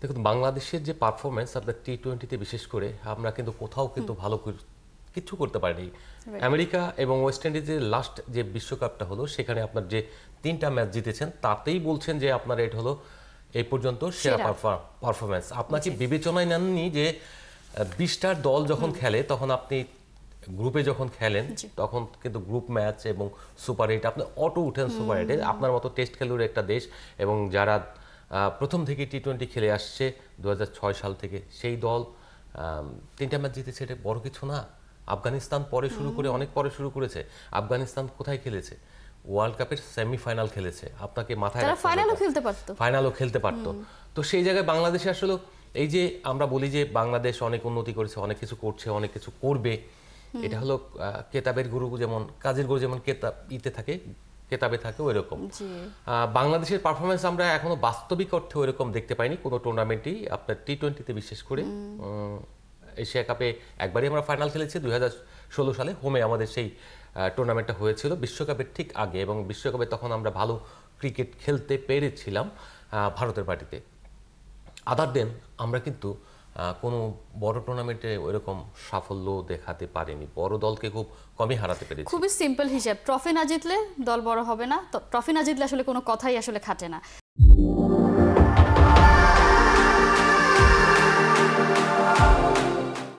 দেখুন বাংলাদেশের যে পারফরমেন্স আপনার টি-20-তে বিশেষ করে আমরা কিন্তু কোথাও কিন্তু ভালো কিছু করতে পারিনি। আমেরিকা এবং ওয়েস্ট ইন্ডিজের লাস্ট যে বিশ্বকাপটা হলো সেখানে আপনার যে 3টা ম্যাচ জিতেছেন তাতেই বলছেন যে আপনার এটা হলো এই পর্যন্ত সেরা পারফরমেন্স। আপনাকে বিবেচনায় নেননি যে 20টার দল যখন খেলে তখন আপনি গ্রুপে যখন খেলেন তখন কিন্তু গ্রুপ ম্যাচ এবং সুপার এইট আপনি অটো উঠেন সুপার এইটে। আপনার মতো টেস্ট খেলুড়ে একটা দেশ এবং যারা প্রথম থেকে টি-20 খেলে আসছে 2006 সাল থেকে সেই দল 3টা ম্যাচ জিতেছে, এটা বড় কিছু না। আফগানিস্তান পরে শুরু করে অনেক পরে শুরু করেছে। আফগানিস্তান কোথায় খেলেছে? ওয়ার্ল্ড কাপের সেমিফাইনাল খেলেছে। আপনাকে মাথায় তারা রাখতে ফাইনালও হবে খেলতে পারতো। ফাইনালও খেলতে পারতো। তো সেই জায়গায় বাংলাদেশে আসলে এই যে আমরা বলি যে বাংলাদেশ অনেক উন্নতি করেছে, অনেক কিছু করছে, অনেক কিছু করবে, এটা হলো কেতাবের গুরু যেমন কাজের গুরু যেমন কেতাব ইতে থাকে কেতাবে থাকে ওই রকম। বাংলাদেশের পারফরমেন্স আমরা এখনো বাস্তবিক অর্থে ওই রকম দেখতে পাইনি কোনো টুর্নামেন্টেই। আপনার টি-20-তে বিশেষ করে এশিয়া কাপে একবারই আমরা ফাইনাল খেলেছি 2016 সালে হোমে আমাদের সেই টুর্নামেন্টটা হয়েছিল বিশ্বকাপের ঠিক আগে, এবং বিশ্বকাপে তখন আমরা ভালো ক্রিকেট খেলতে পেরেছিলাম ভারতের মাটিতে। আদার দেন আমরা কিন্তু কোনো বড় টুর্নামেন্টে ওইরকম সাফল্য দেখাতে পারিনি, বড় দলকে খুব কমই হারাতে পেরেছি। খুবই সিম্পল হিসাব, ট্রফি না জিতলে দল বড় হবে না, তো ট্রফি না জিতলে আসলে কোনো কথাই আসলে খাটে না।